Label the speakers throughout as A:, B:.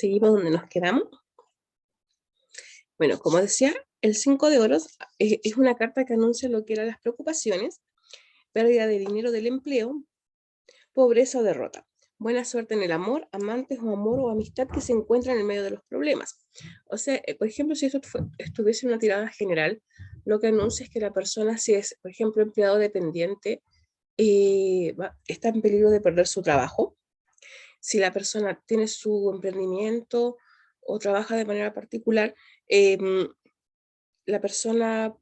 A: Seguimos donde nos quedamos. Bueno, como decía, el 5 de oros es una carta que anuncia lo que eran las preocupaciones, pérdida de dinero del empleo, pobreza o derrota. Buena suerte en el amor, amantes o amor o amistad que se encuentran en medio de los problemas. O sea, por ejemplo, si estuviese en una tirada general, lo que anuncia es que la persona, si es, por ejemplo, empleado dependiente, está en peligro de perder su trabajo. Si la persona tiene su emprendimiento o trabaja de manera particular, la persona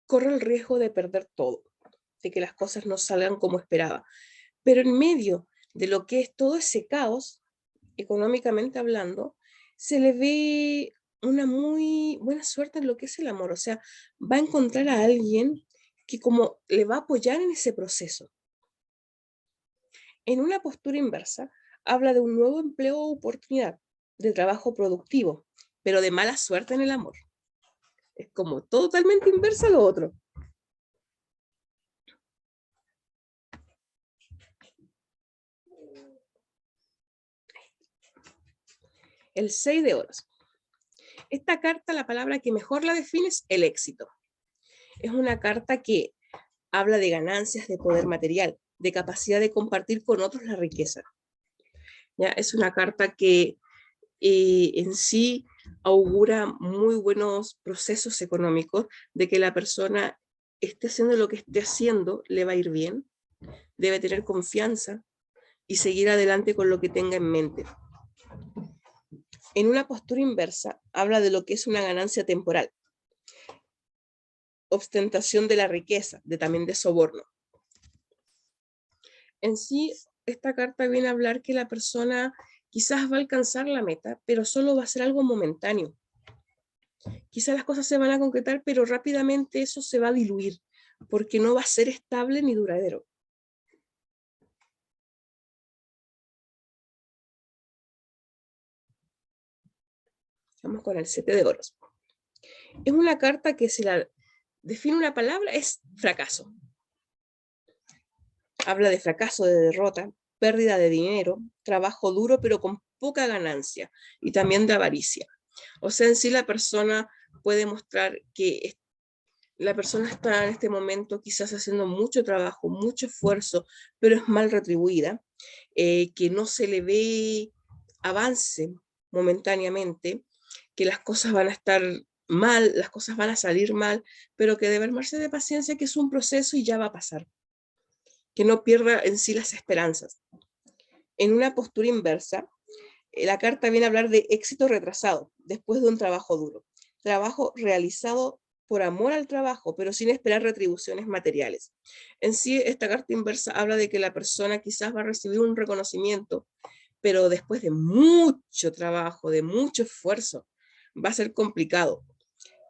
A: corre el riesgo de perder todo, de que las cosas no salgan como esperaba. Pero en medio de lo que es todo ese caos, económicamente hablando, se le ve una muy buena suerte en lo que es el amor. O sea, va a encontrar a alguien que como le va a apoyar en ese proceso. En una postura inversa, habla de un nuevo empleo o oportunidad de trabajo productivo, pero de mala suerte en el amor. Es como totalmente inverso a lo otro. El 6 de oros. Esta carta, la palabra que mejor la define es el éxito. Es una carta que habla de ganancias, de poder material, de capacidad de compartir con otros la riqueza. ¿Ya? Es una carta que en sí augura muy buenos procesos económicos, de que la persona esté haciendo lo que esté haciendo, le va a ir bien, debe tener confianza y seguir adelante con lo que tenga en mente. En una postura inversa, habla de lo que es una ganancia temporal, ostentación de la riqueza, también de soborno. En sí, esta carta viene a hablar que la persona quizás va a alcanzar la meta, pero solo va a ser algo momentáneo. Quizás las cosas se van a concretar, pero rápidamente eso se va a diluir, porque no va a ser estable ni duradero. Vamos con el 7 de oros. Es una carta que si la define una palabra es fracaso. Habla de fracaso, de derrota, pérdida de dinero, trabajo duro pero con poca ganancia y también de avaricia. O sea, en sí la persona puede mostrar que la persona está en este momento quizás haciendo mucho trabajo, mucho esfuerzo, pero es mal retribuida, que no se le ve avance momentáneamente, que las cosas van a estar mal, las cosas van a salir mal, pero que debe armarse de paciencia, que es un proceso y ya va a pasar. Que no pierda en sí las esperanzas. En una postura inversa, la carta viene a hablar de éxito retrasado, después de un trabajo duro. Trabajo realizado por amor al trabajo, pero sin esperar retribuciones materiales. En sí, esta carta inversa habla de que la persona quizás va a recibir un reconocimiento, pero después de mucho trabajo, de mucho esfuerzo, va a ser complicado.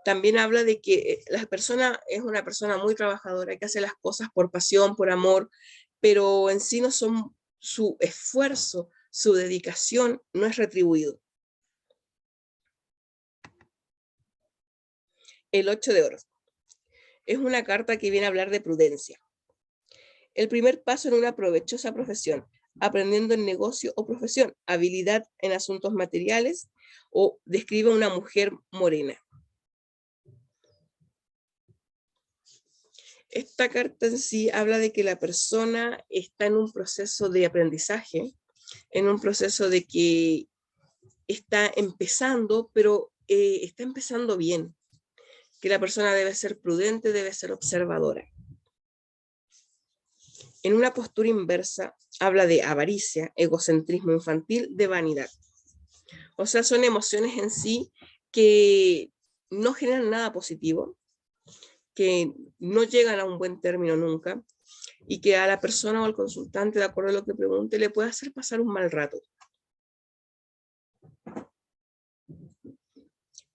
A: También habla de que la persona es una persona muy trabajadora, que hace las cosas por pasión, por amor, pero en sí no son su esfuerzo, su dedicación no es retribuido. El 8 de oros. Es una carta que viene a hablar de prudencia. El primer paso en una provechosa profesión, aprendiendo en negocio o profesión, habilidad en asuntos materiales, o describe a una mujer morena. Esta carta en sí habla de que la persona está en un proceso de aprendizaje, en un proceso de que está empezando, pero está empezando bien, que la persona debe ser prudente, debe ser observadora. En una postura inversa, habla de avaricia, egocentrismo infantil, de vanidad. O sea, son emociones en sí que no generan nada positivo, que no llegan a un buen término nunca, y que a la persona o al consultante, de acuerdo a lo que pregunte, le puede hacer pasar un mal rato.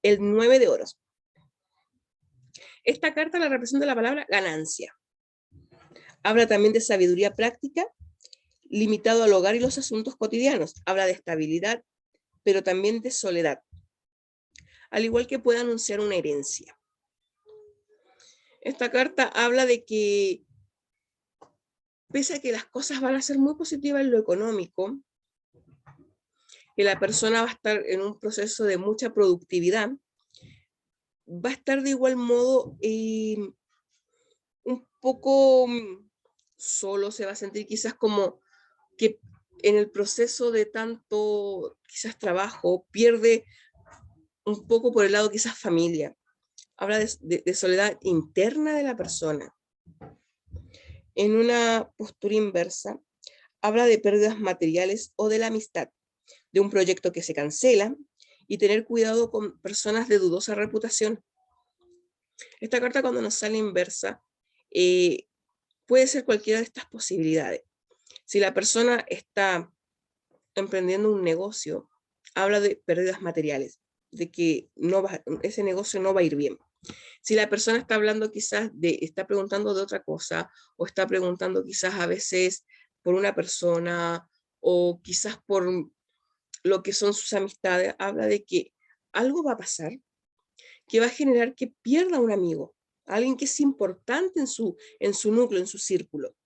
A: El 9 de oros. Esta carta la representa la palabra ganancia. Habla también de sabiduría práctica, limitado al hogar y los asuntos cotidianos. Habla de estabilidad, pero también de soledad. Al igual que puede anunciar una herencia. Esta carta habla de que, pese a que las cosas van a ser muy positivas en lo económico, que la persona va a estar en un proceso de mucha productividad, va a estar de igual modo un poco solo, se va a sentir quizás como que en el proceso de tanto quizás trabajo pierde un poco por el lado quizás familia. Habla de soledad interna de la persona. En una postura inversa, habla de pérdidas materiales o de la amistad, de un proyecto que se cancela y tener cuidado con personas de dudosa reputación. Esta carta, cuando nos sale inversa, puede ser cualquiera de estas posibilidades. Si la persona está emprendiendo un negocio, habla de pérdidas materiales, de que ese negocio no va a ir bien. Si la persona está hablando quizás está preguntando de otra cosa, o está preguntando quizás a veces por una persona, o quizás por lo que son sus amistades, habla de que algo va a pasar que va a generar que pierda un amigo, alguien que es importante en su núcleo, en su círculo.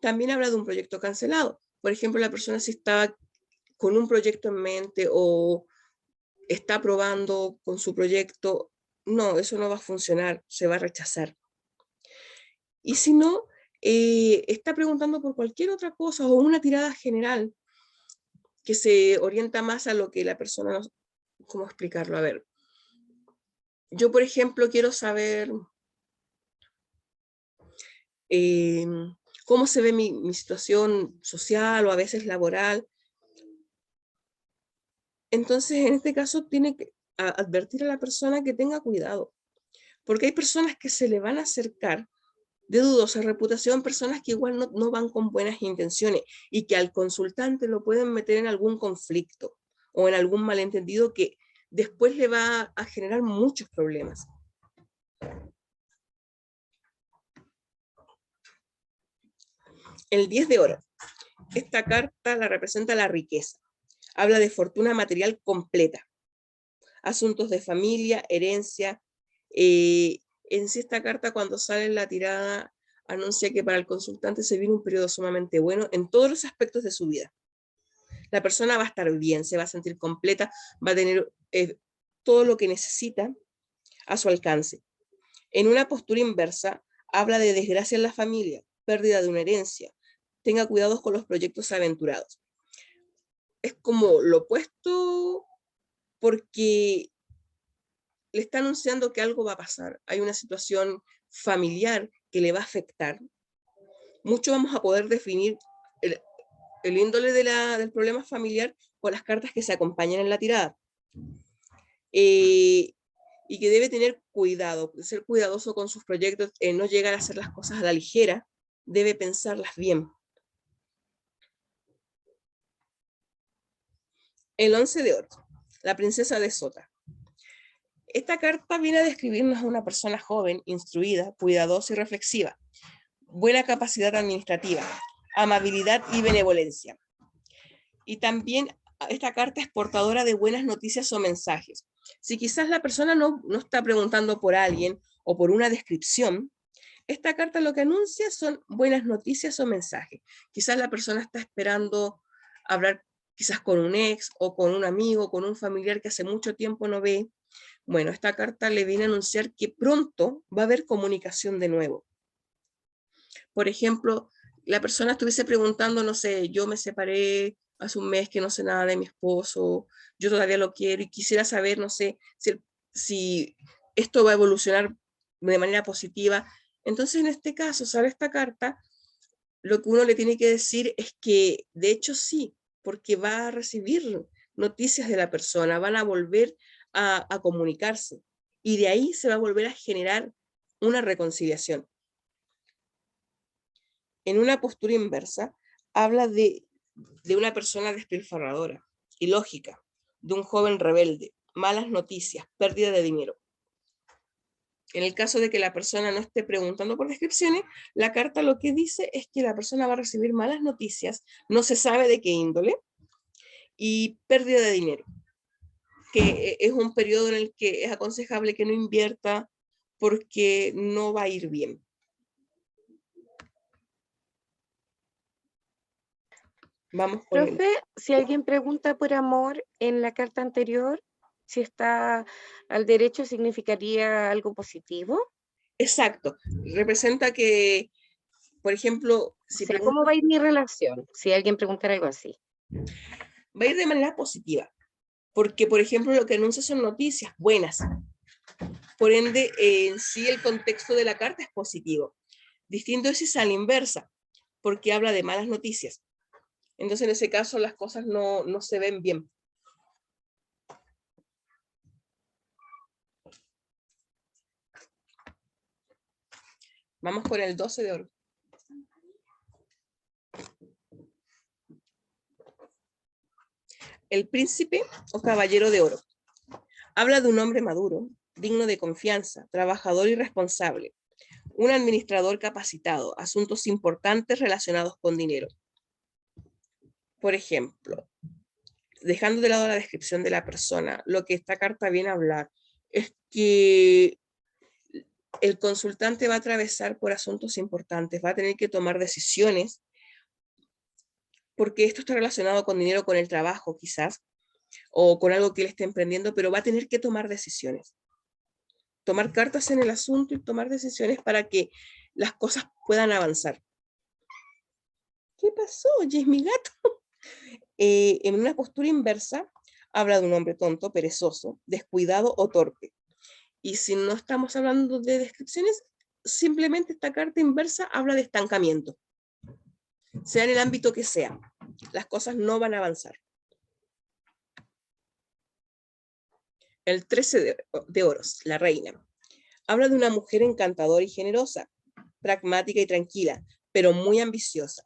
A: También habla de un proyecto cancelado. Por ejemplo, la persona si está con un proyecto en mente o está probando con su proyecto, no, eso no va a funcionar, se va a rechazar. Y si no, está preguntando por cualquier otra cosa o una tirada general que se orienta más a lo que la persona, ¿cómo explicarlo? A ver, yo por ejemplo quiero saber cómo se ve mi situación social o a veces laboral. Entonces, en este caso, tiene que advertir a la persona que tenga cuidado, porque hay personas que se le van a acercar de dudosa reputación, personas que igual no van con buenas intenciones y que al consultante lo pueden meter en algún conflicto o en algún malentendido que después le va a generar muchos problemas. El 10 de oro. Esta carta la representa la riqueza. Habla de fortuna material completa. Asuntos de familia, herencia. En sí esta carta cuando sale en la tirada anuncia que para el consultante se viene un periodo sumamente bueno en todos los aspectos de su vida. La persona va a estar bien, se va a sentir completa, va a tener todo lo que necesita a su alcance. En una postura inversa, habla de desgracia en la familia, pérdida de una herencia. Tenga cuidados con los proyectos aventurados. Es como lo opuesto porque le está anunciando que algo va a pasar. Hay una situación familiar que le va a afectar. Mucho vamos a poder definir el índole del problema familiar con las cartas que se acompañan en la tirada. Y que debe tener cuidado, ser cuidadoso con sus proyectos, no llegar a hacer las cosas a la ligera, debe pensarlas bien. El 11 de oro, la princesa de Sota. Esta carta viene a describirnos a una persona joven, instruida, cuidadosa y reflexiva, buena capacidad administrativa, amabilidad y benevolencia. Y también esta carta es portadora de buenas noticias o mensajes. Si quizás la persona no está preguntando por alguien o por una descripción, esta carta lo que anuncia son buenas noticias o mensajes. Quizás la persona está esperando hablar quizás con un ex o con un amigo, con un familiar que hace mucho tiempo no ve. Bueno, esta carta le viene a anunciar que pronto va a haber comunicación de nuevo. Por ejemplo, la persona estuviese preguntando, no sé, yo me separé hace un mes que no sé nada de mi esposo, yo todavía lo quiero y quisiera saber, no sé, si esto va a evolucionar de manera positiva. Entonces, en este caso, sale esta carta, lo que uno le tiene que decir es que, de hecho, sí, porque va a recibir noticias de la persona, van a volver a comunicarse y de ahí se va a volver a generar una reconciliación. En una postura inversa, habla de una persona despilfarradora, ilógica, de un joven rebelde, malas noticias, pérdida de dinero. En el caso de que la persona no esté preguntando por descripciones, la carta lo que dice es que la persona va a recibir malas noticias, no se sabe de qué índole, y pérdida de dinero, que es un periodo en el que es aconsejable que no invierta porque no va a ir bien. Vamos con el...
B: Profe, si alguien pregunta por amor en la carta anterior, si está al derecho, ¿significaría algo positivo?
A: Exacto. Representa que, por ejemplo,
B: O
A: si
B: sea, ¿cómo
A: preguntas,
B: va a ir mi relación? Si alguien preguntara algo así.
A: va a ir de manera positiva. Porque, por ejemplo, lo que anuncia son noticias buenas. Por ende, en sí el contexto de la carta es positivo. Distinto es si es a la inversa, porque habla de malas noticias. Entonces, en ese caso, las cosas no se ven bien. Vamos con el 12 de oro. El príncipe o caballero de oro. Habla de un hombre maduro, digno de confianza, trabajador y responsable, un administrador capacitado, asuntos importantes relacionados con dinero. Por ejemplo, dejando de lado la descripción de la persona, lo que esta carta viene a hablar es que el consultante va a atravesar por asuntos importantes, va a tener que tomar decisiones, porque esto está relacionado con dinero, con el trabajo quizás, o con algo que él esté emprendiendo, pero va a tener que tomar decisiones. Tomar cartas en el asunto y tomar decisiones para que las cosas puedan avanzar. ¿Qué pasó? ¿Y es mi gato? En una postura inversa, habla de un hombre tonto, perezoso, descuidado o torpe. Y si no estamos hablando de descripciones, simplemente esta carta inversa habla de estancamiento. Sea en el ámbito que sea, las cosas no van a avanzar. El 13 de oros, la reina. Habla de una mujer encantadora y generosa, pragmática y tranquila, pero muy ambiciosa.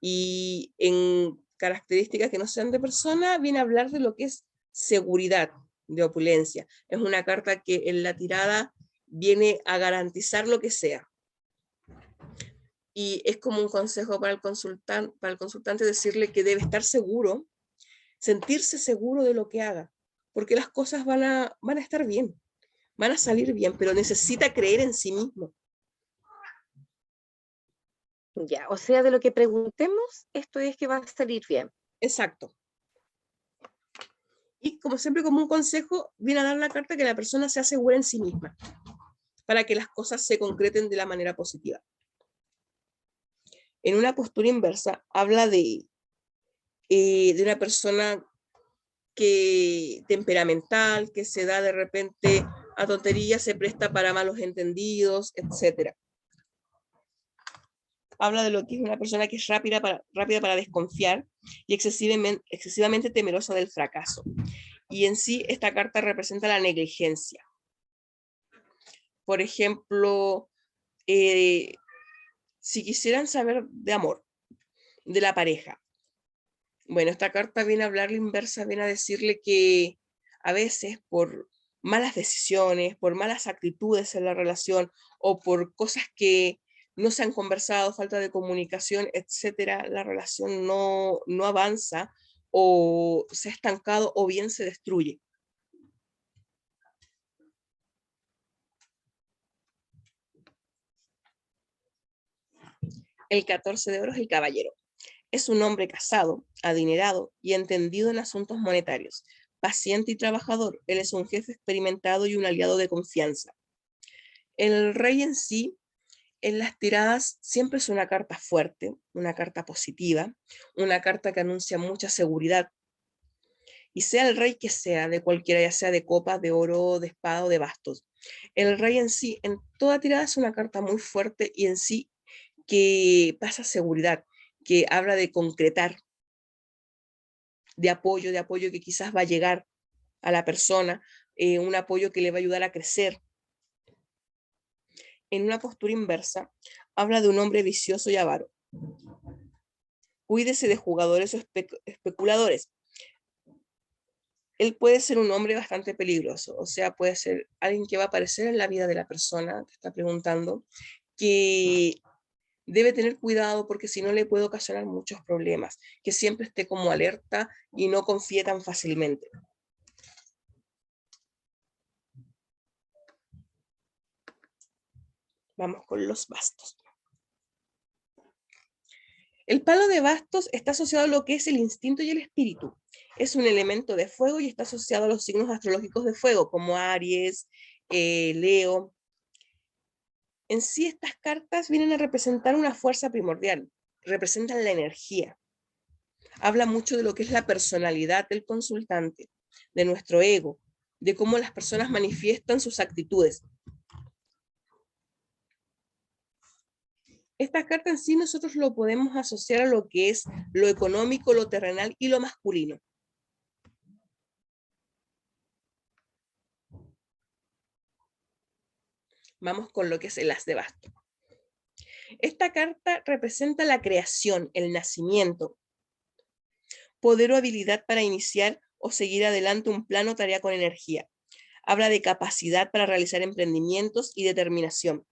A: Y en características que no sean de persona, viene a hablar de lo que es seguridad, de opulencia. Es una carta que en la tirada viene a garantizar lo que sea. Y es como un consejo para el consultante decirle que debe estar seguro, sentirse seguro de lo que haga, porque las cosas van a estar bien, van a salir bien, pero necesita creer en sí mismo.
B: Ya, o sea, de lo que preguntemos, esto es que va a salir bien.
A: Exacto. Y como siempre, como un consejo, viene a dar la carta que la persona se asegure en sí misma, para que las cosas se concreten de la manera positiva. En una postura inversa, habla de una persona que temperamental, que se da de repente a tonterías, se presta para malos entendidos, etc. Habla de lo que es una persona que es rápida para desconfiar y excesivamente temerosa del fracaso. Y en sí, esta carta representa la negligencia. Por ejemplo, si quisieran saber de amor, de la pareja, bueno, esta carta viene a hablar la inversa, viene a decirle que a veces por malas decisiones, por malas actitudes en la relación o por cosas que no se han conversado, falta de comunicación, etcétera, la relación no avanza o se ha estancado o bien se destruye. El 14 de oro es el caballero. Es un hombre casado, adinerado y entendido en asuntos monetarios. Paciente y trabajador, él es un jefe experimentado y un aliado de confianza. El rey en sí, en las tiradas, siempre es una carta fuerte, una carta positiva, una carta que anuncia mucha seguridad. Y sea el rey que sea, de cualquiera, ya sea de copas, de oro, de espada o de bastos. El rey en sí, en toda tirada, es una carta muy fuerte y en sí que pasa seguridad, que habla de concretar, de apoyo que quizás va a llegar a la persona, un apoyo que le va a ayudar a crecer. En una postura inversa, habla de un hombre vicioso y avaro. Cuídese de jugadores o especuladores. Él puede ser un hombre bastante peligroso, o sea, puede ser alguien que va a aparecer en la vida de la persona, te está preguntando, que debe tener cuidado porque si no le puede ocasionar muchos problemas, que siempre esté como alerta y no confíe tan fácilmente. Vamos con los bastos. El palo de bastos está asociado a lo que es el instinto y el espíritu. Es un elemento de fuego y está asociado a los signos astrológicos de fuego, como Aries, Leo. En sí, estas cartas vienen a representar una fuerza primordial, representan la energía. Habla mucho de lo que es la personalidad del consultante, de nuestro ego, de cómo las personas manifiestan sus actitudes. Esta carta en sí nosotros lo podemos asociar a lo que es lo económico, lo terrenal y lo masculino. Vamos con lo que es el as de bastos. Esta carta representa la creación, el nacimiento, poder o habilidad para iniciar o seguir adelante un plan o tarea con energía. Habla de capacidad para realizar emprendimientos y determinación.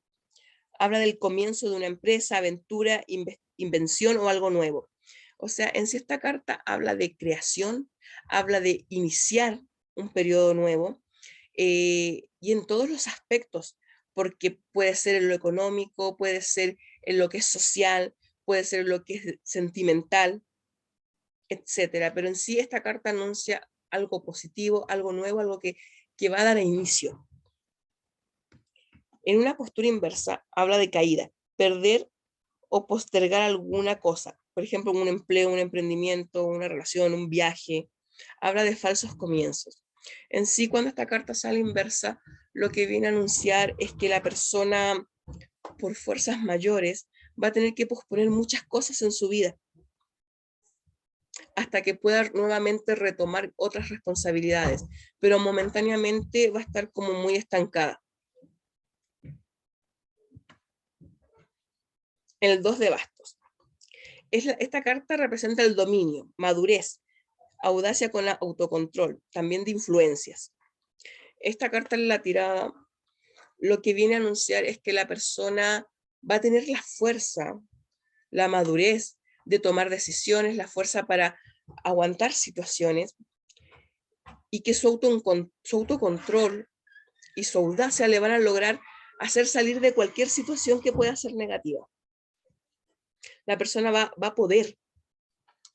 A: Habla del comienzo de una empresa, aventura, invención o algo nuevo. O sea, en sí esta carta habla de creación, habla de iniciar un periodo nuevo, y en todos los aspectos, porque puede ser en lo económico, puede ser en lo que es social, puede ser en lo que es sentimental, etcétera. Pero en sí esta carta anuncia algo positivo, algo nuevo, algo que va a dar inicio. En una postura inversa habla de caída, perder o postergar alguna cosa, por ejemplo, un empleo, un emprendimiento, una relación, un viaje. Habla de falsos comienzos. En sí, cuando esta carta sale inversa, lo que viene a anunciar es que la persona, por fuerzas mayores, va a tener que posponer muchas cosas en su vida hasta que pueda nuevamente retomar otras responsabilidades, pero momentáneamente va a estar como muy estancada. El 2 de bastos. Esta carta representa el dominio, madurez, audacia con autocontrol, también de influencias. Esta carta en la tirada lo que viene a anunciar es que la persona va a tener la fuerza, la madurez de tomar decisiones, la fuerza para aguantar situaciones y que su autocontrol y su audacia le van a lograr hacer salir de cualquier situación que pueda ser negativa. La persona va a poder,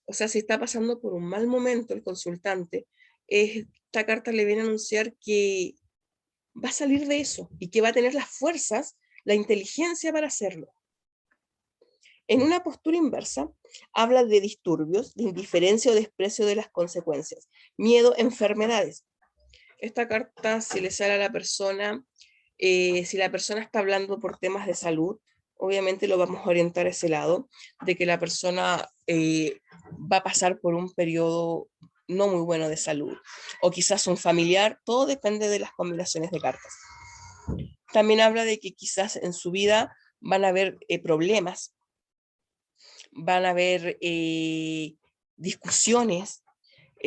A: o sea, si está pasando por un mal momento el consultante, esta carta le viene a anunciar que va a salir de eso y que va a tener las fuerzas, la inteligencia para hacerlo. En una postura inversa, habla de disturbios, de indiferencia o desprecio de las consecuencias, miedo, enfermedades. Esta carta, si le sale a la persona, si la persona está hablando por temas de salud, obviamente lo vamos a orientar a ese lado, de que la persona va a pasar por un periodo no muy bueno de salud, o quizás un familiar, todo depende de las combinaciones de cartas. También habla de que quizás en su vida van a haber problemas, van a haber discusiones,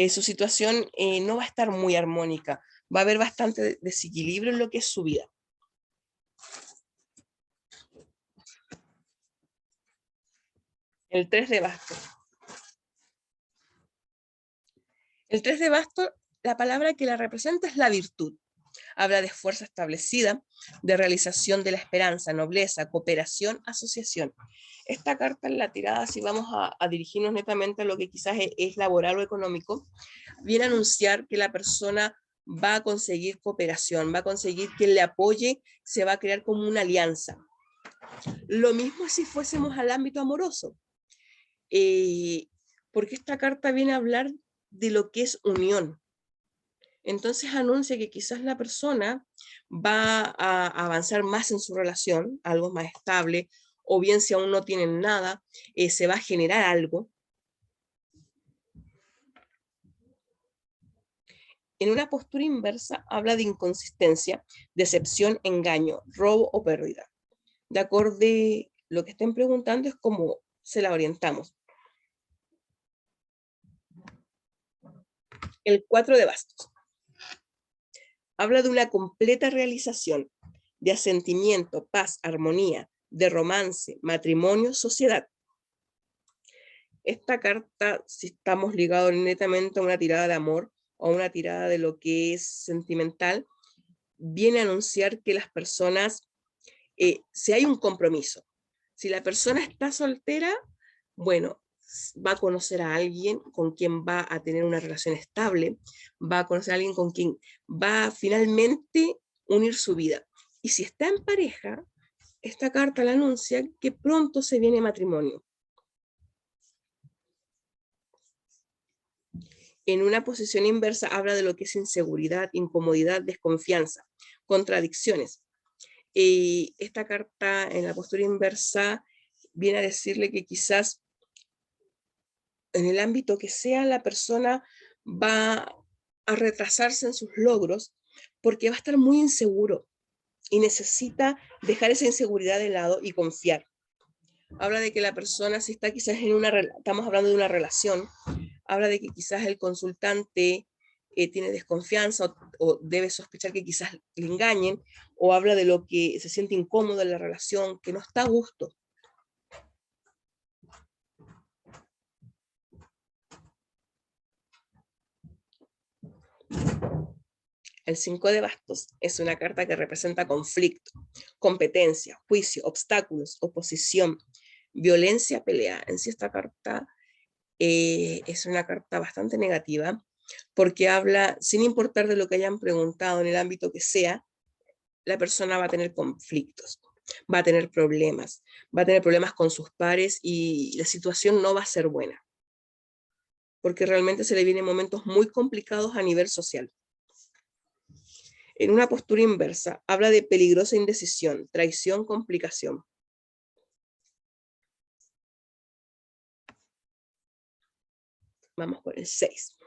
A: su situación no va a estar muy armónica, va a haber bastante desequilibrio en lo que es su vida. El 3 de bastos. El 3 de bastos, la palabra que la representa es la virtud. Habla de fuerza establecida, de realización de la esperanza, nobleza, cooperación, asociación. Esta carta en la tirada, si vamos a dirigirnos netamente a lo que quizás es laboral o económico, viene a anunciar que la persona va a conseguir cooperación, va a conseguir quien le apoye, se va a crear como una alianza. Lo mismo si fuésemos al ámbito amoroso, porque esta carta viene a hablar de lo que es unión. Entonces anuncia que quizás la persona va a avanzar más en su relación, algo más estable, o bien si aún no tienen nada, se va a generar algo. En una postura inversa habla de inconsistencia, decepción, engaño, robo o pérdida. De acuerdo a lo que estén preguntando es cómo se la orientamos. El 4 de bastos. Habla de una completa realización, de asentimiento, paz, armonía, de romance, matrimonio, sociedad. Esta carta, si estamos ligados netamente a una tirada de amor o a una tirada de lo que es sentimental, viene a anunciar que las personas, si hay un compromiso, si la persona está soltera, Bueno, va a conocer a alguien con quien va a tener una relación estable, va a conocer a alguien con quien va a finalmente unir su vida. Y si está en pareja, esta carta le anuncia que pronto se viene matrimonio. En una posición inversa habla de lo que es inseguridad, incomodidad, desconfianza, contradicciones. Y esta carta en la postura inversa viene a decirle que quizás en el ámbito que sea la persona va a retrasarse en sus logros porque va a estar muy inseguro y necesita dejar esa inseguridad de lado y confiar. Habla de que la persona, si está quizás en una, estamos hablando de una relación, habla de que quizás el consultante tiene desconfianza o debe sospechar que quizás le engañen, o habla de lo que se siente incómodo en la relación, que no está a gusto. El 5 de bastos es una carta que representa conflicto, competencia, juicio, obstáculos, oposición, violencia, pelea. En sí esta carta es una carta bastante negativa porque habla, sin importar de lo que hayan preguntado en el ámbito que sea, la persona va a tener conflictos, va a tener problemas con sus pares y la situación no va a ser buena, porque realmente se le vienen momentos muy complicados a nivel social. En una postura inversa, habla de peligrosa indecisión, traición, complicación. Vamos con el 6.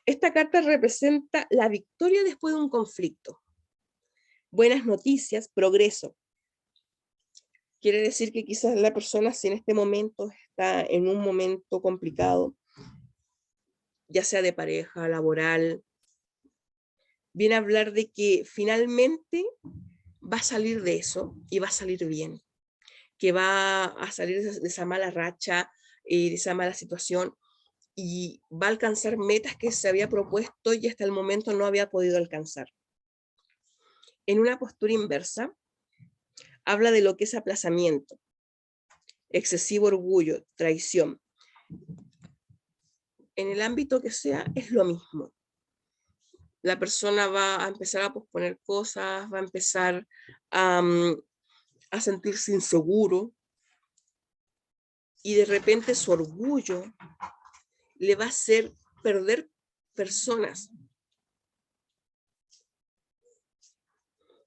A: Esta carta representa la victoria después de un conflicto. Buenas noticias, progreso. Quiere decir que quizás la persona, si en este momento está en un momento complicado, ya sea de pareja, laboral, viene a hablar de que finalmente va a salir de eso y va a salir bien, que va a salir de esa mala racha, de esa mala situación, y va a alcanzar metas que se había propuesto y hasta el momento no había podido alcanzar. En una postura inversa, habla de lo que es aplazamiento, excesivo orgullo, traición. En el ámbito que sea, es lo mismo. La persona va a empezar a posponer cosas, va a empezar a sentirse inseguro, y de repente su orgullo le va a hacer perder personas.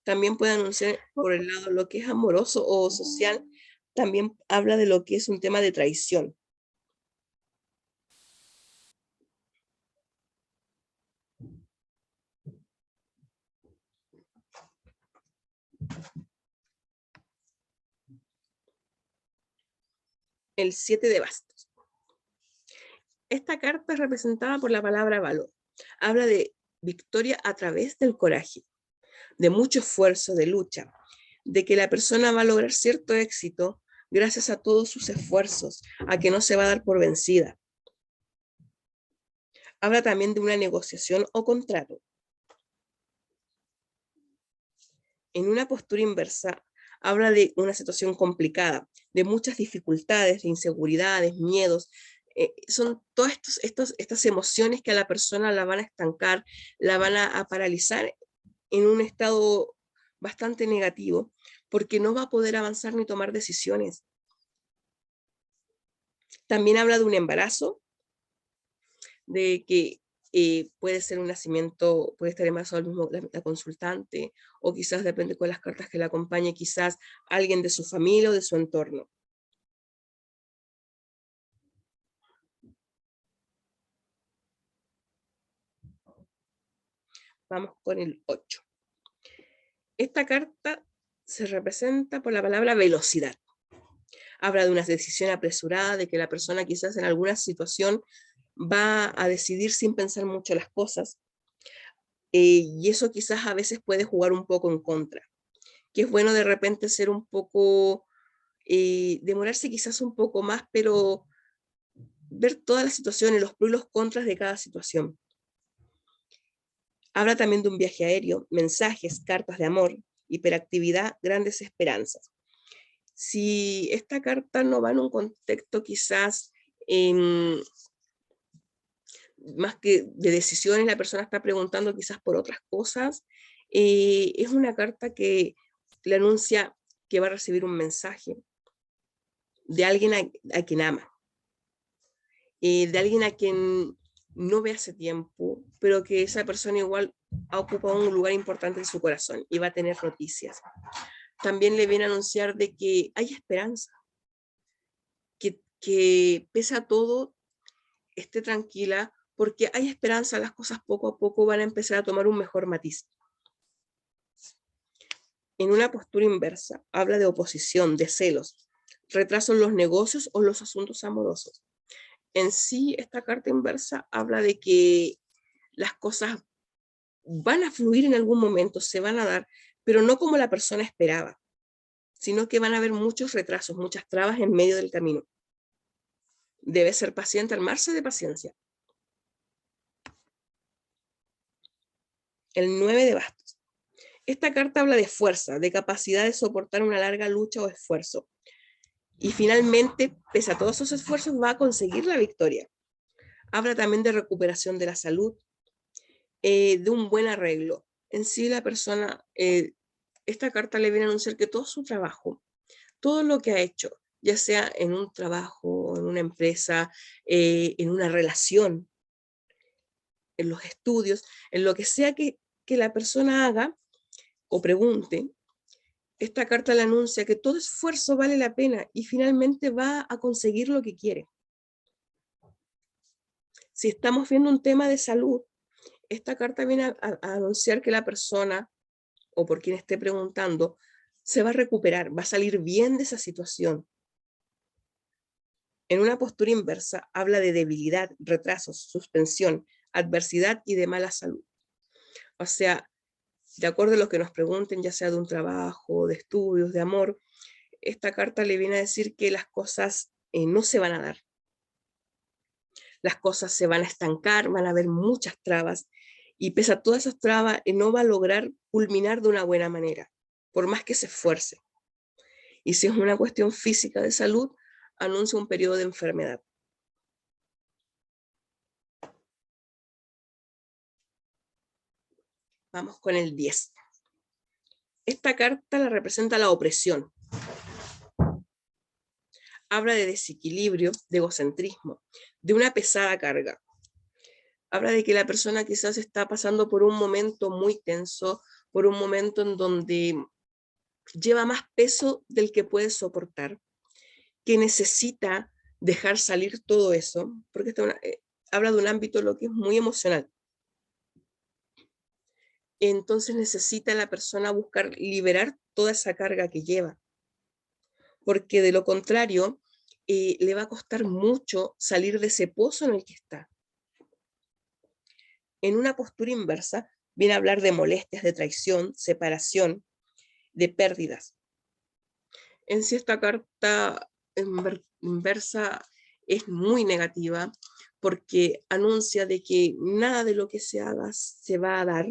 A: También puede anunciar por el lado lo que es amoroso o social, también habla de lo que es un tema de traición. El 7 de bastos. Esta carta es representada por la palabra valor. Habla de victoria a través del coraje, de mucho esfuerzo, de lucha, de que la persona va a lograr cierto éxito gracias a todos sus esfuerzos, a que no se va a dar por vencida. Habla también de una negociación o contrato. En una postura inversa, habla de una situación complicada, de muchas dificultades, de inseguridades, miedos. Son todas estas emociones que a la persona la van a estancar, la van a paralizar en un estado bastante negativo, porque no va a poder avanzar ni tomar decisiones. También habla de un embarazo, de que puede ser un nacimiento, puede estar embarazado el mismo, la consultante, o quizás depende con las cartas que la acompañe, quizás alguien de su familia o de su entorno. Vamos con el 8. Esta carta se representa por la palabra velocidad. Habla de una decisión apresurada, de que la persona quizás en alguna situación va a decidir sin pensar mucho las cosas, y eso quizás a veces puede jugar un poco en contra, que es bueno de repente ser un poco, demorarse quizás un poco más, pero ver todas las situaciones, los pros y los contras de cada situación. Habla también de un viaje aéreo, mensajes, cartas de amor, hiperactividad, grandes esperanzas. Si esta carta no va en un contexto quizás más que de decisiones, la persona está preguntando quizás por otras cosas, es una carta que le anuncia que va a recibir un mensaje de alguien a quien ama, de alguien a quien no ve hace tiempo, pero que esa persona igual ha ocupado un lugar importante en su corazón y va a tener noticias. También le viene a anunciar de que hay esperanza, que pese a todo, esté tranquila, porque hay esperanza, las cosas poco a poco van a empezar a tomar un mejor matiz. En una postura inversa, habla de oposición, de celos, retraso en los negocios o los asuntos amorosos. En sí, esta carta inversa habla de que las cosas van a fluir en algún momento, se van a dar, pero no como la persona esperaba, sino que van a haber muchos retrasos, muchas trabas en medio del camino. Debe ser paciente, armarse de paciencia. El 9 de bastos. Esta carta habla de fuerza, de capacidad de soportar una larga lucha o esfuerzo. Y finalmente, pese a todos esos esfuerzos, va a conseguir la victoria. Habla también de recuperación de la salud, de un buen arreglo. En sí, la persona, esta carta le viene a anunciar que todo su trabajo, todo lo que ha hecho, ya sea en un trabajo, en una empresa, en una relación, en los estudios, en lo que sea que la persona haga o pregunte, esta carta le anuncia que todo esfuerzo vale la pena y finalmente va a conseguir lo que quiere. Si estamos viendo un tema de salud, esta carta viene a anunciar que la persona, o por quien esté preguntando, se va a recuperar, va a salir bien de esa situación. En una postura inversa, habla de debilidad, retrasos, suspensión, adversidad y de mala salud. O sea, de acuerdo a lo que nos pregunten, ya sea de un trabajo, de estudios, de amor, esta carta le viene a decir que las cosas no se van a dar. Las cosas se van a estancar, van a haber muchas trabas, y pese a todas esas trabas, no va a lograr culminar de una buena manera, por más que se esfuerce. Y si es una cuestión física de salud, anuncia un periodo de enfermedad. Vamos con el 10. Esta carta la representa la opresión. Habla de desequilibrio, de egocentrismo, de una pesada carga. Habla de que la persona quizás está pasando por un momento muy tenso, por un momento en donde lleva más peso del que puede soportar, que necesita dejar salir todo eso, porque habla de un ámbito lo que es muy emocional. Entonces necesita la persona buscar liberar toda esa carga que lleva, porque de lo contrario le va a costar mucho salir de ese pozo en el que está. En una postura inversa viene a hablar de molestias, de traición, separación, de pérdidas. En sí, esta carta inversa es muy negativa porque anuncia de que nada de lo que se haga se va a dar.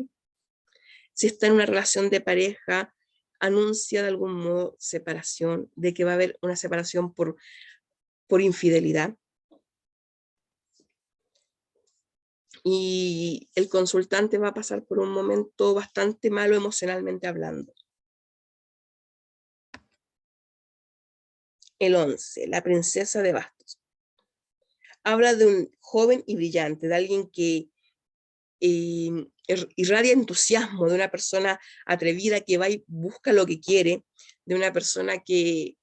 A: Si está en una relación de pareja, anuncia de algún modo separación, de que va a haber una separación por infidelidad. Y el consultante va a pasar por un momento bastante malo emocionalmente hablando. El 11, la princesa de bastos. Habla de un joven y brillante, de alguien que irradia entusiasmo, de una persona atrevida que va y busca lo que quiere, de una persona que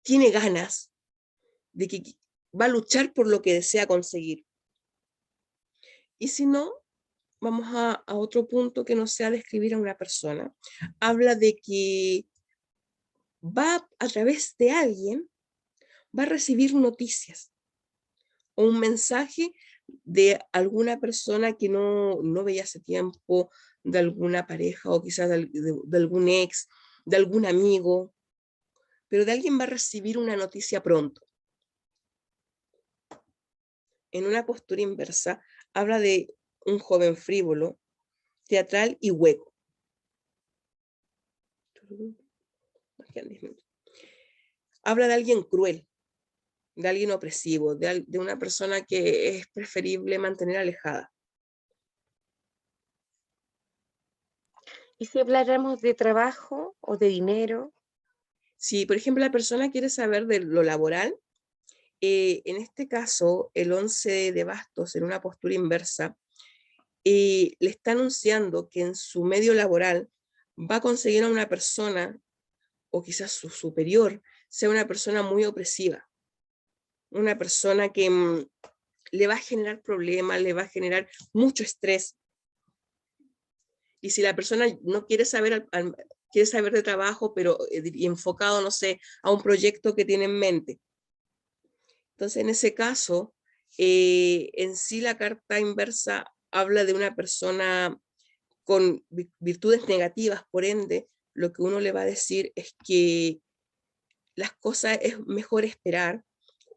A: tiene ganas, de que va a luchar por lo que desea conseguir. Y si no, vamos a otro punto que no sea describir a una persona. Habla de que va a través de alguien, va a recibir noticias o un mensaje de alguna persona que no veía hace tiempo, de alguna pareja o quizás de algún ex, de algún amigo, pero de alguien va a recibir una noticia pronto. En una postura inversa, habla de un joven frívolo, teatral y hueco. quedan 10 minutos. Habla de alguien cruel, de alguien opresivo, de una persona que es preferible mantener alejada.
B: ¿Y si habláramos de trabajo o de dinero?
A: Si, por ejemplo, la persona quiere saber de lo laboral, en este caso, el 11 de bastos, en una postura inversa, le está anunciando que en su medio laboral va a conseguir a una persona, o quizás su superior, sea una persona muy opresiva, una persona que le va a generar problemas, le va a generar mucho estrés. Y si la persona no quiere saber, quiere saber de trabajo, pero enfocado, no sé, a un proyecto que tiene en mente. Entonces, en ese caso, en sí la carta inversa habla de una persona con virtudes negativas, por ende, lo que uno le va a decir es que las cosas es mejor esperar,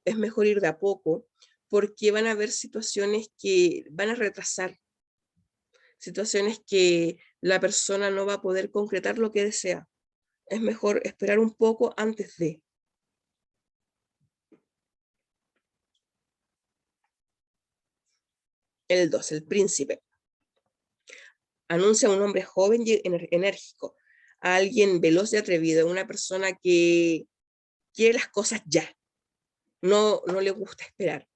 A: es mejor ir de a poco, porque van a haber situaciones que van a retrasar, situaciones que la persona no va a poder concretar lo que desea. Es mejor esperar un poco antes de. El 2, el príncipe. Anuncia a un hombre joven y enérgico, a alguien veloz y atrevido, una persona que quiere las cosas ya, no le gusta esperar.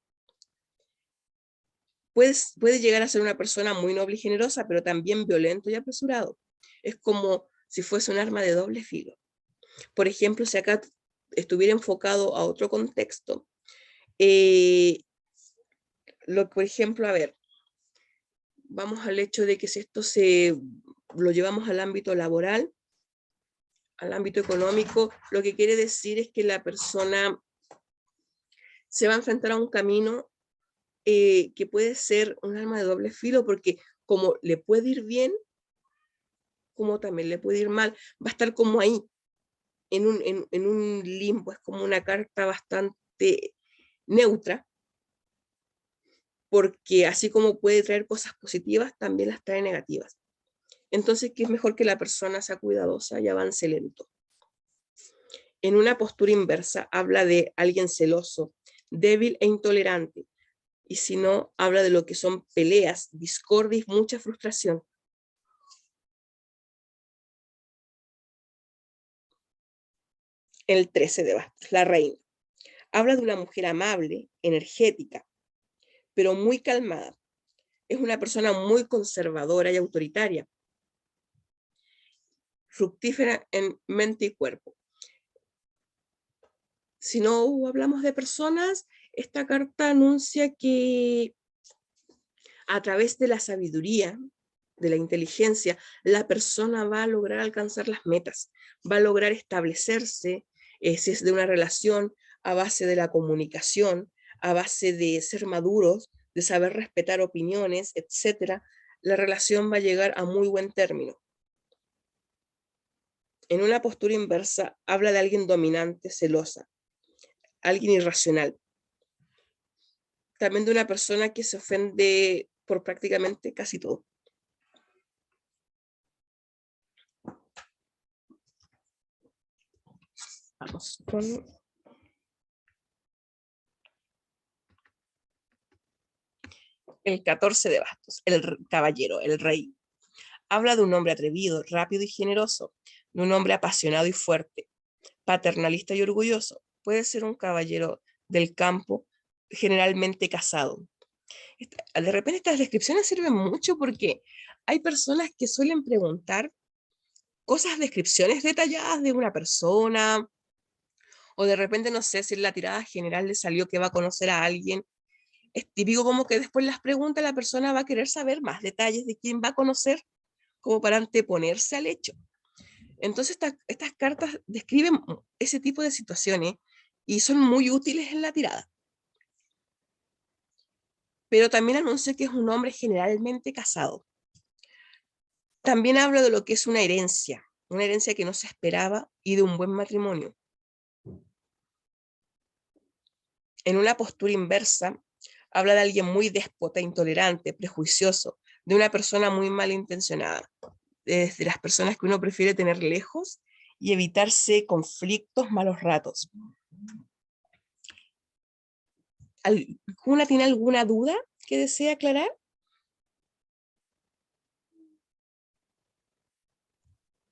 A: Puede llegar a ser una persona muy noble y generosa, pero también violento y apresurado. Es como si fuese un arma de doble filo. Por ejemplo, si acá estuviera enfocado a otro contexto, por ejemplo, a ver, vamos al hecho de que si esto lo llevamos al ámbito laboral, al ámbito económico, lo que quiere decir es que la persona se va a enfrentar a un camino que puede ser un arma de doble filo, porque como le puede ir bien, como también le puede ir mal, va a estar como ahí, en un limbo, es como una carta bastante neutra, porque así como puede traer cosas positivas, también las trae negativas. Entonces, ¿qué es mejor que la persona sea cuidadosa y avance lento? En una postura inversa, habla de alguien celoso, débil e intolerante, y si no, habla de lo que son peleas, discordia y mucha frustración. El 13 de bastos, la reina. Habla de una mujer amable, energética, pero muy calmada. Es una persona muy conservadora y autoritaria, fructífera en mente y cuerpo. Si no hablamos de personas, esta carta anuncia que a través de la sabiduría, de la inteligencia, la persona va a lograr alcanzar las metas, va a lograr establecerse, si es de una relación, a base de la comunicación, a base de ser maduros, de saber respetar opiniones, etc. La relación va a llegar a muy buen término. En una postura inversa, habla de alguien dominante, celosa, alguien irracional. También de una persona que se ofende por prácticamente casi todo. Vamos con el 14 de bastos, el caballero, el rey. Habla de un hombre atrevido, rápido y generoso, de un hombre apasionado y fuerte, paternalista y orgulloso. Puede ser un caballero del campo, generalmente casado. De repente estas descripciones sirven mucho porque hay personas que suelen preguntar cosas, descripciones detalladas de una persona, o de repente no sé si en la tirada general le salió que va a conocer a alguien. Es típico como que después las preguntas la persona va a querer saber más detalles de quién va a conocer, como para anteponerse al hecho. Entonces estas cartas describen ese tipo de situaciones y son muy útiles en la tirada. Pero también anuncia que es un hombre generalmente casado. También habla de lo que es una herencia que no se esperaba y de un buen matrimonio. En una postura inversa, habla de alguien muy déspota, intolerante, prejuicioso, de una persona muy malintencionada, de las personas que uno prefiere tener lejos y evitarse conflictos, malos ratos. ¿Alguna tiene alguna duda que desea aclarar?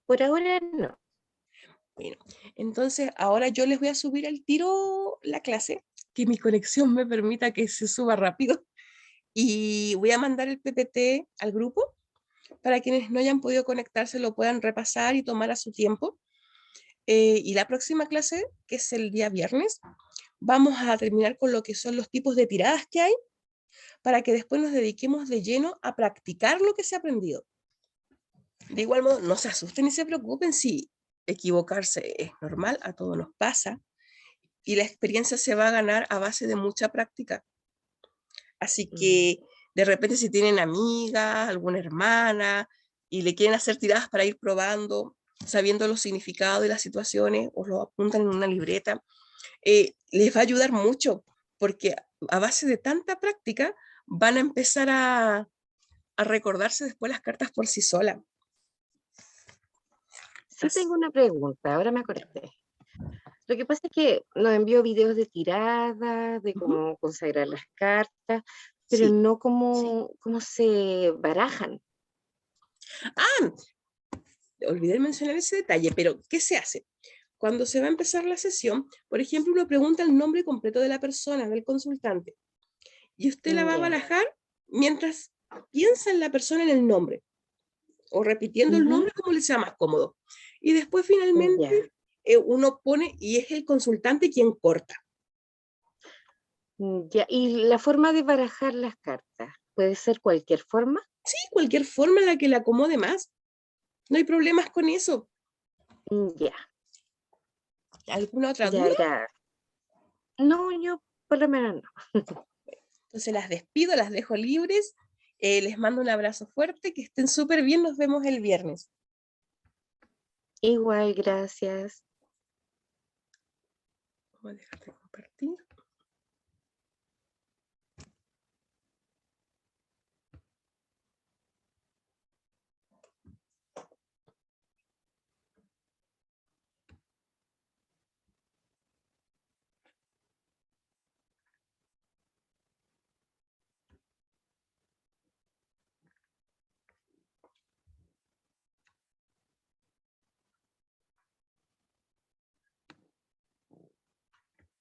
B: Por ahora no.
A: Bueno, entonces ahora yo les voy a subir al tiro la clase, que mi conexión me permita que se suba rápido, y voy a mandar el PPT al grupo para quienes no hayan podido conectarse lo puedan repasar y tomar a su tiempo. Y la próxima clase, que es el día viernes, vamos a terminar con lo que son los tipos de tiradas que hay, para que después nos dediquemos de lleno a practicar lo que se ha aprendido. De igual modo, no se asusten ni se preocupen si equivocarse es normal, a todos nos pasa, y la experiencia se va a ganar a base de mucha práctica. Así que de repente si tienen amigas, alguna hermana, y le quieren hacer tiradas para ir probando, sabiendo los significados de las situaciones, o lo apuntan en una libreta, les va a ayudar mucho, porque a base de tanta práctica van a empezar a recordarse después las cartas por sí solas.
B: Sí tengo una pregunta, ahora me acordé. Lo que pasa es que nos envió videos de tiradas, de cómo consagrar las cartas, pero
A: Sí.
B: no cómo se barajan.
A: Ah, olvidé mencionar ese detalle, pero ¿qué se hace? Cuando se va a empezar la sesión, por ejemplo, uno pregunta el nombre completo de la persona, del consultante, y usted la va a
B: Ya.
A: barajar mientras piensa en la persona en el nombre, o repitiendo el
B: Ujú,
A: nombre como le sea más cómodo. Y después
B: ya.
A: finalmente uno pone, y es el consultante quien corta.
B: Ya. ¿Y la forma de barajar las cartas? ¿Puede ser cualquier forma?
A: Sí, cualquier forma en la que le acomode más. No hay problemas con eso.
B: Ya,
A: ¿Alguna otra
B: ya
A: duda?
B: era. No, yo por lo menos no.
A: Entonces las despido, las dejo libres. Les mando un abrazo fuerte, que estén súper bien. Nos vemos el viernes.
B: Igual, gracias.
A: Voy a dejar de compartir.